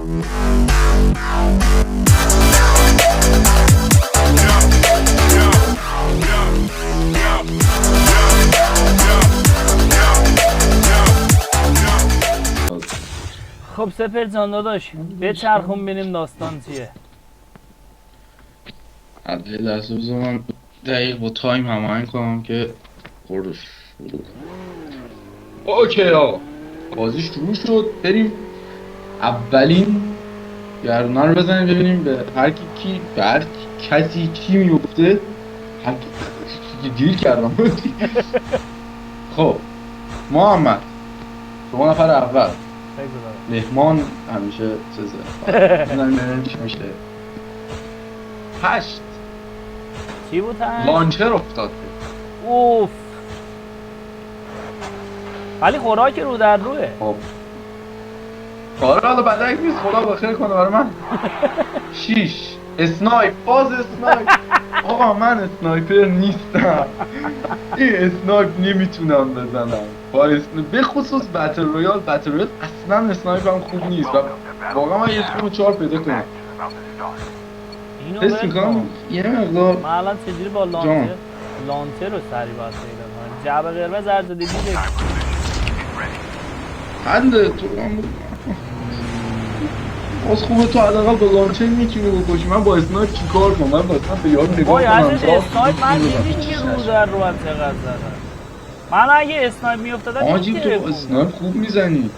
خب سپر جان داداش بچرخون ببینیم داستان چیه. البته لحظه بذار من دقیق با تایم هماهنگ کنم که خورده شروع کنم. اوکی آقا بازی شروع شد. بریم اولین گردونه رو بزنیم ببینیم به هر کسی کی میفته. هر کی گیر کردم. خب محمد شما نفر اول مهمان همیشه چیزه بزنیم چی میشه. 8 چی بود هست؟ لانچر افتاد. اوف ولی خوراک رو در روه. خب کار حالا بدک نیست خدا بخیر کنه برای من. 6 اسنایپ باز اسنایپ. آقا من اسنایپر نیستم. این اسنایپ نمیتونم بزنم به خصوص بتل رویال. بتل رویال اصلا اسنایپ هم خوب نیست و واقعا من یه 4 پیدا کنم. اینو حس میکنم یه مقدار من الان چجوری با لانچر رو سریع باید پیدا کنم. جعبه قرمز ارز دیگه حله تو باز خوبه تو حداقل با لانچر میتونی بکشی. من با اسنایپ چیکار کنم؟ من با اسنایپ به یارو نگاه کنم. اسنایپ من دیدی که رو در رو هم چقدر زدم. من اگه اسنایپ میافتادم آجی تو با اسنایپ خوب میزنی.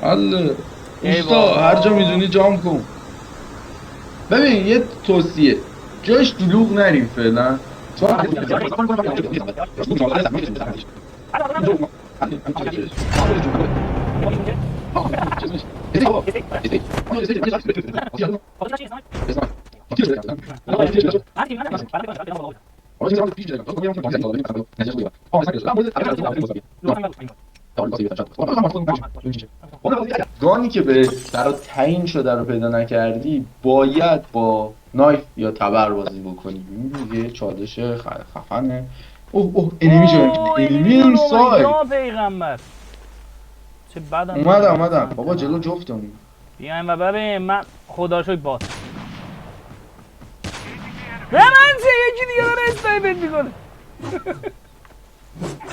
حله اوستا هر جا میدونی جام کن. ببین یه توصیه جاش دلوغ نریم فعلا. گانی که به برات تعیین شده رو پیدا نکردی باید با نایف یا تبر بازی بکنی. میگه چالش خفنه. اوه انمی شده. انمی امسای یا پیغمبر چه بدم اومدم بابا جلو جفتمون بیایم و ببین من خدا شکر باز به من چه یکی دیگه داره اسنایپر میکنه.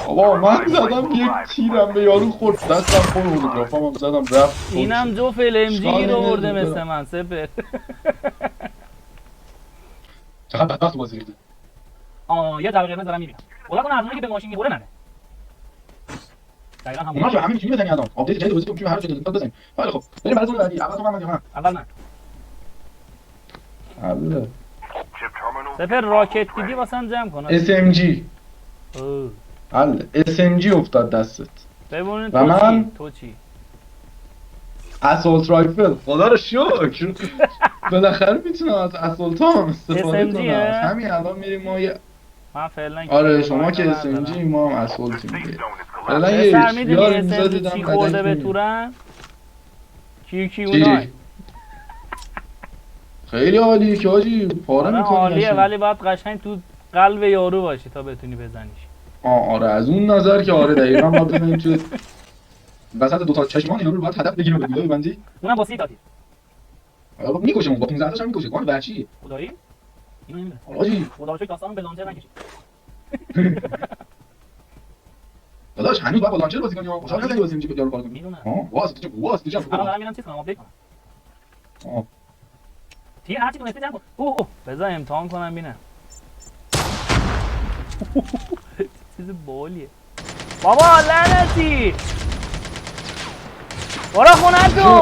بابا من زدم یک تیرم به یارو خورد دستم خورد هولوگرافم هم زدم رفت. اینم جو فیل ام جی رو برده مثل من سپر. چقدر بدبخت بازی ریدی. یه طبقه قرمز دارم میبینم. خدا کنه از اونایی که به ماشین میخوره نره. دقیقاً همون. اونا که همین میتونی بزنی الان. آپدیت جدید بازی میتونی هر جا دلت بزنی. خیلی خوب. بریم برای اون بعدی. اول تو من یا من؟ اول من. حله. سپر راکت دیدی واسم جمع کن. SMG. حله. SMG افتاد دستت. ببینید و من تو چی؟ اسولت رایفل. خدا رو شکر. بالاخره میتونم از اسولتام استفاده کنم. همین الان میریم ما یه من فعلا آره شما که SMG ما هم اسولتیم دیگه. فعلا یه یار اینجا دیدم چی خورده به تورن؟ کیو خیلی عالیه که حاجی پاره میکنی. عالیه ولی باید قشنگ تو قلب یارو باشی تا بتونی بزنیش. آره از اون نظر که آره دقیقاً باید بزنیم تو وسط دو تا چشمان یارو رو باید هدف بگیریم به گلوی بندی. اونم با 30 تا تیر. آره میکشه اون با 15 تاش هم میکشه. گان بچی خدایی؟ اینو نمیدونم. حاجی خدا رو شکر داستانم به لانچر نکشید. داداش هنوز باید با لانچر بازی کنی. خوشحال نمیشی بازی میشه یارو کار کنی. میدونم. واسه تو الان دارم میرم چیز کنم آپدیت کنم. تیر هرچی تونستی جمع کن. اوه بذار امتحان کنم ببینم. چیز بالیه. بابا لعنتی. برو خونتون.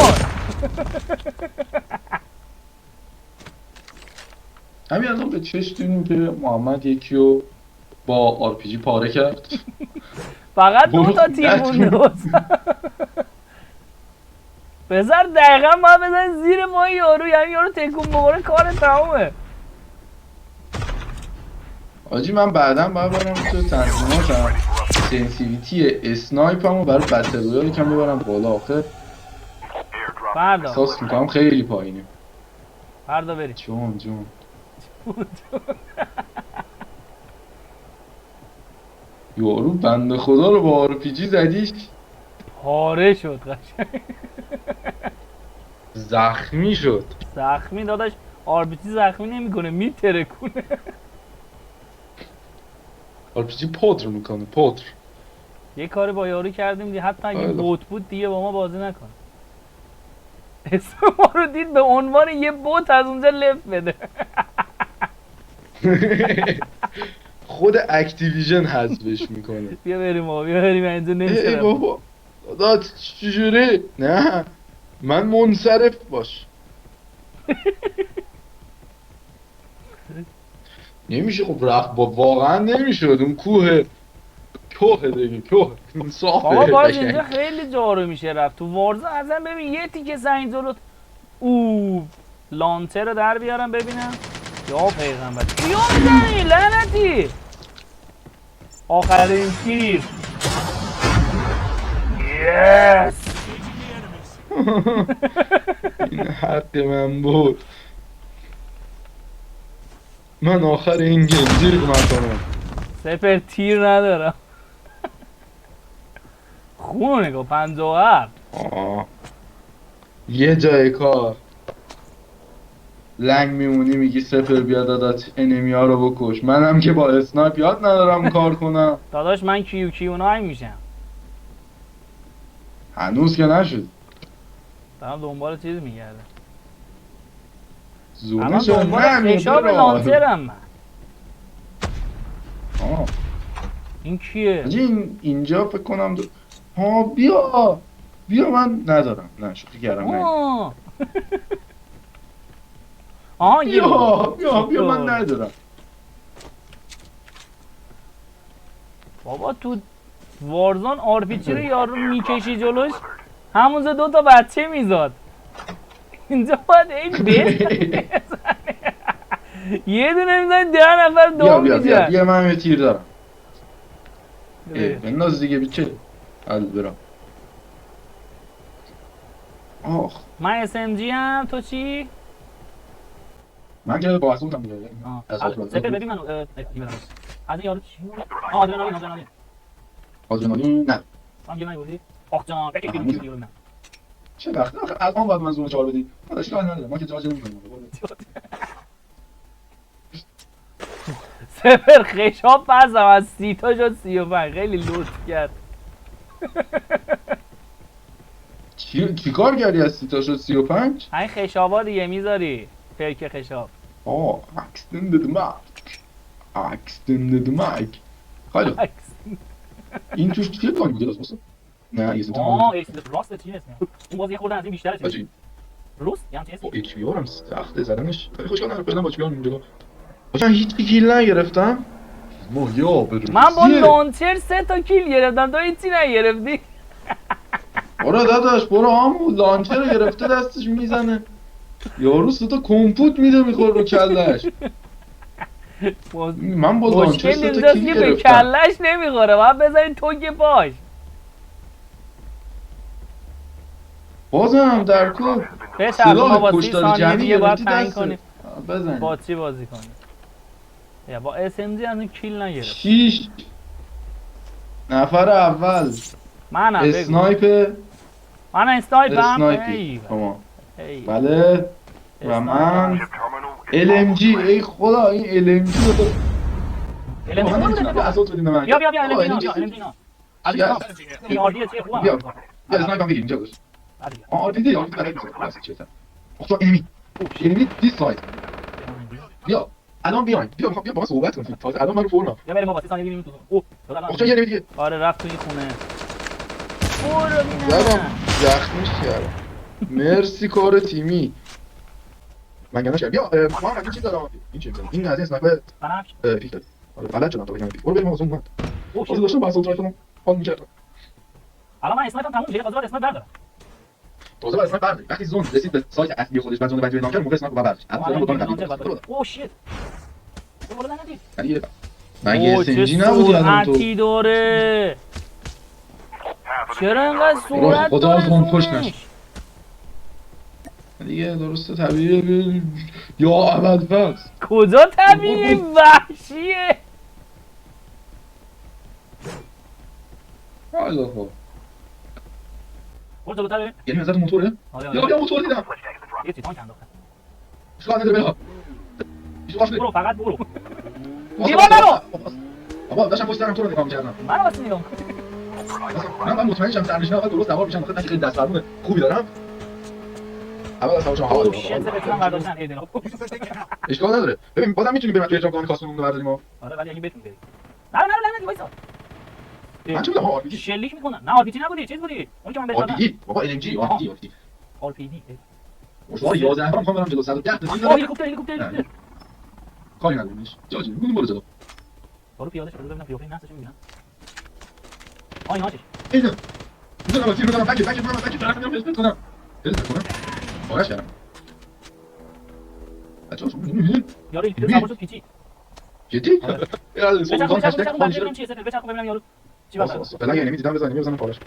همین الان به چش دیدیم که محمد یکیو با RPG پاره کرد. فقط 2 تا تیر مونده. بذار دقیقا باید بزن زیر ما یارو، یعنی یارو تکون بخوره کار تمومه. آجی من بعدم باید برم تو تنظیماتم سنسیویتی اسنایپمو برای بتل رویال یکم ببرم بالا. آخه فردا احساس میکنم خیلی پایینه. فردا بریم. جون یارو بنده خدا رو با RPG زدیش پاره شد قشنگ. زخمی شد. زخمی داداش، آربیتی زخمی نمیکنه، میترکونه. آرپیجی پودر میکنه، پودر. یه کاری با یارو کردیم دیگه، حتی اگه خیلی بوت بود دیگه با ما بازی نکنه. اسم ما رو دید به عنوان یه بوت از اونجا لفت بده. خود اکتیویژن حذفش میکنه. بیا بریم آقا، بیا بریم، اینجا نمیشه ای رفت. بابا داد چجوری؟ نه من منصرف باش. نمیشه خب رفت با، واقعا نمیشد. اون کوه دیگه، کوه صافه بابا باز قشنگ. اینجا خیلی جارو میشه رفت تو وارزا. اصلا ببین یه تیکه سنگ جلو او لانتر رو در بیارم ببینم. یا پیغمبر کیو میزنی لعنتی؟ آخرین تیر. یس. این حق من بود. من آخر این گیم زیر کنم. سپر تیر ندارم. خون نگاه 57. یه جای کار لنگ میمونی میگی سپر بیا داداش انمی ها رو بکش. منم که با اسنایپ یاد ندارم کار کنم. داداش من کیو 9 میشم. هنوز که نشد. دارم دنبال چیز میگردم. زونه الان شد. دنبال نه خشاب لانترم من. این کیه؟ اینجا فکر کنم ها بیا من ندارم. نه شوخی کردم. نه آه. آها بیا من ندارم. بابا تو وارزان آرپیچی رو یارو میکشی جلوش همونجا 2 تا بچه میزاد. اینجا باید این بزنه. یه دونه میزنی 10 نفر دوم میزن. بیا من یه تیر دارم. بنداز دیگه بیچه. حل برم. آخ من اس ام جی ام، تو چی؟ من که با اسونم دیگه. سپر ببین منو از این یارو چی؟ آدرنالین. آدرنالین نه. من یه نمی‌بودی؟ آخ جان بگید دیگه. چه وقت آخه الان باید من زون 4 بدی. داداش کار نداره. ما که جاج نمی‌کنیم. سپر خشاب بزم از 30 تا شد 35. خیلی لطف کرد. چی کار کردی از 30 تا شد 35؟ همین خشابا دیگه میذاری فرک خشاب. extended mic. خیلی خوب. این توش چیه کار میگه راست؟ نه یه آه راست چی اسمه؟ اون باز یه خورده از این بیشتره چیه؟ باجی روس یعنی چی اسمه؟ اچ پی آر هم سخته زدنش. خیلی خوشحال نرم فعلا با چی اونجا. من هیچ کیل نگرفتم. من با لانچر 3 تا کیل گرفتم، تو هیچی نگرفتی. آره داداش برو همون لانچر رو گرفته دستش میزنه. یارو 3 تا کمپوت میده میخوره رو کلش. من با لانچر 3 تا کیل گرفتم. به کلش نمیخوره، باید بزنی توک پاش. بازم در کو بچرخ ما با 30 ثانیه دیگه باید تنگ کنیم. بزن. با چی بازی کنیم؟ یا با اس ام جی از اون کیل نگرفت. 6 نفر اول منم اسنایپ. من اسنایپم. بله و من LMG. ای خدا این LMG رو بیا بیا اسنایپ هم بگیر اینجا باش. دیدی تو انمی دیس ساید. بیا الان بیا با من صحبت کنیم. تازه الان من رو فرنا. یا بریم ما 30 ثانیه ببینیم تو. اوه آخه یه دیگه. آره رفت توی خونه. برو ببینم زخمیش کردم. مرسی کار تیمی. من گناش بیا ما هم چیز دارم. این چیه این از اسنایپر بنفش پیک داد. بلد شدم تا بگم پیک. برو بریم واسه اون. واسه داشتم با اصلا کنم حال می‌کردم. الان من اسنایپم تموم میشه، تازه اسنایپ بردارم. تازه با اسنایپ بردارم. وقتی زون رسید به سایت اصلی خودش بعد زون بعدی اعلام کرد موقع اسنایپ برداشت. الان دارم اوه شیت. برو لعنتی. یعنی مگه SMG نبودی الان تو؟ سرعتی داره. چرا اینقدر سرعت خدا داره؟ زون پشت دیگه درسته طبیعیه. یا اول فصل کجا طبیعیه؟ وحشیه. حالا خب برو جلوتر ببین. یعنی نظرت موتوره؟ آره یا موتور دیدم. یه چیز تانک انداختن. اشکال نداره بلا. برو فقط برو. دیوار نرو. بابا داشتم پشت سرم تو رو نگاه می‌کردم. منو واسه نگاه کن. من مطمئن شدم سرنشین اول درست سوار میشم، خیلی دست فرمون خوبی دارم. اول از هواشون حال اوه شت بتونم برداشتن ایدن. اشکال نداره. ببین بازم میتونیم بریم توی اجرام کنن کاستوم رو برداریم. آره ولی اگه بتون بریم. نه وایسا. من چه می‌دونم آر پی جی. شلیک میکنن. نه آرپیجی نبودی، چیز بودی. اون که من آر پی بهت جی بابا ال ام جی آر پی جی. آر پی دی. شما 11 تا می‌خوام برم جلو 110 تا آه هلیکوپتر. کاری نداریش. جاجی می‌گم برو جلو. برو پیاده شو ببینم پیاده نستش میبینم. این هاچش. اینجا. اینجا من تیر بزنم بک طرف میام اسپت کنم. آرش کردم. بچه‌ها شما می‌بینید؟ یارو این پیاده سوار شد پیچی. جدی؟ یاد سوزان هشتگ ببینم چیه سفر بچرخ ببینم یارو چی بابا. فعلا یعنی دیدم بزنم پارش.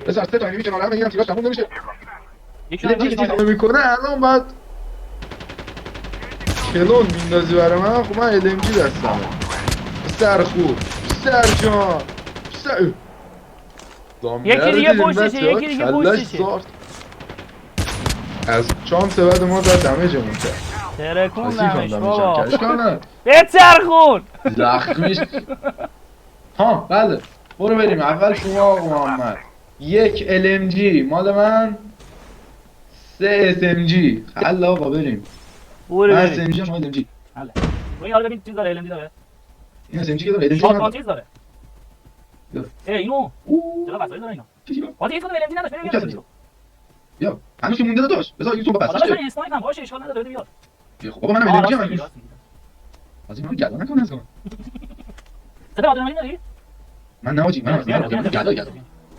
بذار سه تا اینی کنار هم میگیرم تیراش تموم نمیشه. یکی چیز میکنه الان بعد کلون میندازی برای من. خب من ال ام جی دستمه. سر خوب سرجان سر یکی دیگه پشتشه. از چانس بعد ما در دمیجمون کرد. ترکوندمش بابا. اشکال بچرخون. زخمیش. ها بله برو بریم. اول شما آقا محمد. 1 ال ام جی مال من. 3 اس ام جی. حالا آقا بریم. برو اس ام جی شما ال ام جی. حالا روی حالا ببین چیز داره ال ام دی داره. این اس ام جی که داره ال ام شات جی چیز داره. اینو چرا واسه داره اینا. واسه اینا ال ام دی نداشت ببین. یا هنوز که مونده داداش. بذار یوتیوب بس. حالا من اسنایپر باشه اشکال نداره بیاد. خب بابا منم ال ام جی من. از این رو گدا نکن از من. صدا آدرنالین داری؟ من نواجی من گدا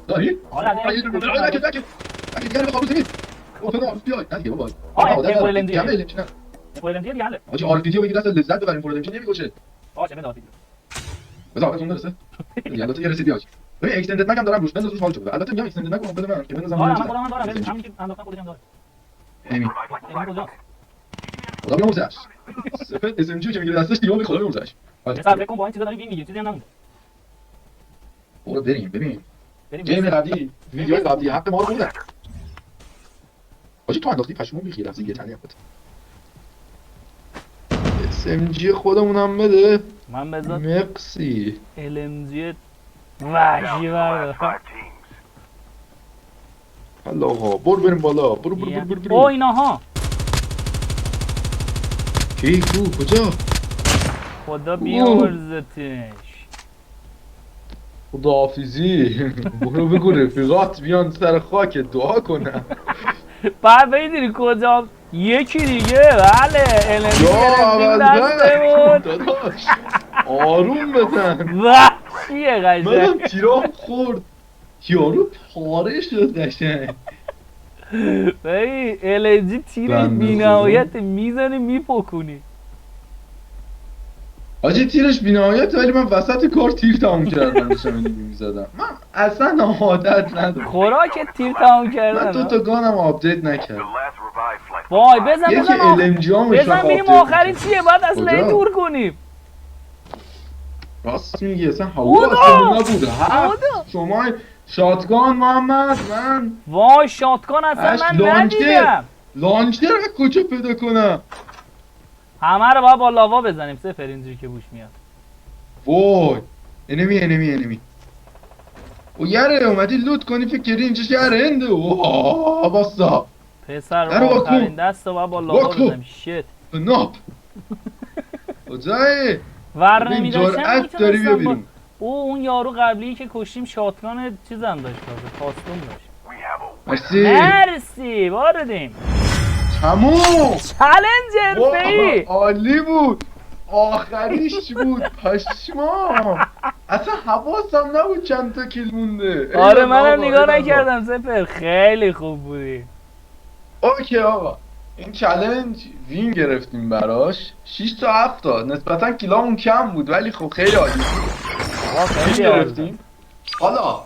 داری؟ آره اگه دیگه رو بخوام بزنید. او تو بیای نه دیگه بابا. ال ام دی. ال ام جی نه. ال ام دی دیگه حله. آجی آر پی جی بگید دست لذت ببریم. ال ام جی نمیگوشه. باشه بده آرپیجی. بذار آقا اون درسته. البته یه رسیدی آج. ببین اکستندد مگم دارم روش بنداز روش حال شده. البته میگم اکستندد مگم بده من که بندازم. آره من خودم دارم همین که انداختم خودم دارم. نمی. این کجاست؟ خدا بیامرزش. سپه اس ام جی که میگیره دستش دیگه به خدا بیامرزش. مثلا فکر کن با این چیزا داری وین میگیری چیزی هم نمونده. برو بریم ببین. گیم قبلی ویدیو قبلی حق ما رو بردن. آجی تو انداختی پشمون میخیره از یه تنه خودت. اس ام جی خودمونم بده. من بذار مکسی ال ام جی وحشی بردارم. حالا آقا برو بریم بالا. برو. او ایناها کی کجا؟ خدا بیامرزتش. خداحافظی. برو بگو رفیقات بیان سر خاک دعا کنن. بعد ببینید کجا یکی دیگه بله ال ام جی یا داداش آروم بزن. وحشیه منم قشنگ. تیرام خورد. یارو پاره شد قشنگ. ببین ال ام جی تیرش بی‌نهایت میزنه میپکونی. آجی تیرش بی‌نهایت ولی من وسط کار تیر تموم کردم داشتم اینو می‌زدم. من اصلا عادت ندارم. خوراک تیر تموم من کردن. دو تا گانم آپدیت نکردم. وای بزن یکی ال ام جی هم بزن بریم آخری چیه بعد اصلا دور کنیم. راست میگی اصلا هوا اصلا نبوده. شما شاتگان محمد من وای شاتگان اصلا من ندیدم. لانچر کجا پیدا کنم؟ همه رو باید با لاوا بزنیم سفر اینجوری که بوش میاد. وای انمی او یاره اومدی لوت کنی فکر کردی اینجا شهر هنده. واه باسا پسر آخرین دست رو باید با لاوا بزنیم. شت ناب کجایی؟ ور نمیداشتم داری بیا بیرون. اون یارو قبلی که کشتیم شاتگان چیزم داشت تازه کاستوم داشت. مرسی واردیم. تموم چالنج حرفه‌ای عالی بود. آخریش بود پشمام. اصلا حواسم نبود چند تا کیل مونده. آره منم نگاه نکردم سپر خیلی خوب بودی. اوکی آقا این چالنج وین گرفتیم براش 6 تا 7 تا نسبتا کیلامون کم بود ولی خب خیلی عالی بود. خیلی گرفتیم. حالا